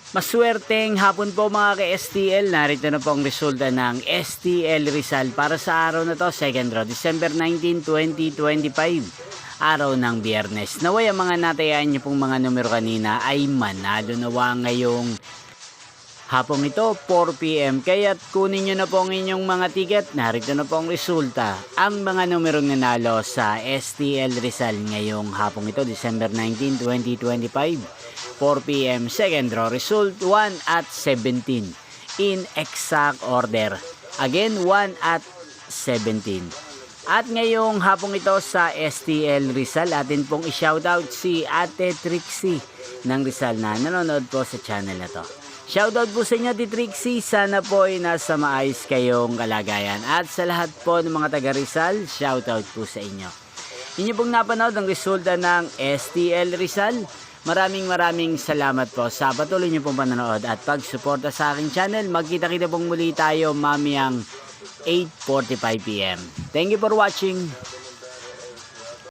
Maswerteng hapon po mga ka-STL. Narito na po ang resulta ng STL Rizal para sa araw na to, second draw, December 19, 2025. Araw ng Biyernes. Naway ang mga natayaan niyo pong mga numero kanina ay manalo nawa ngayong hapong ito, 4 PM. Kaya't kunin nyo na po ang inyong mga ticket. Narito na po ang resulta. Ang mga numerong nanalo sa STL Rizal ngayong hapong ito, December 19, 2025. 4 PM, second draw, result 1 at 17 in exact order. Again, 1 at 17. At ngayong hapong ito sa STL Rizal, atin pong i-shoutout si Ate Trixie ng Rizal na nanonood po sa channel na to. Shoutout po sa inyo, Ate Trixie. Sana po ay nasa maayos kayong kalagayan. At sa lahat po ng mga taga Rizal, shoutout po sa inyo. Inyo pong napanood ang resulta ng STL Rizal. Maraming salamat po sa patuloy niyo pong panonood at pagsuporta sa aking channel. Magkita-kita pong muli tayo mamayang 8:45 PM. Thank you for watching.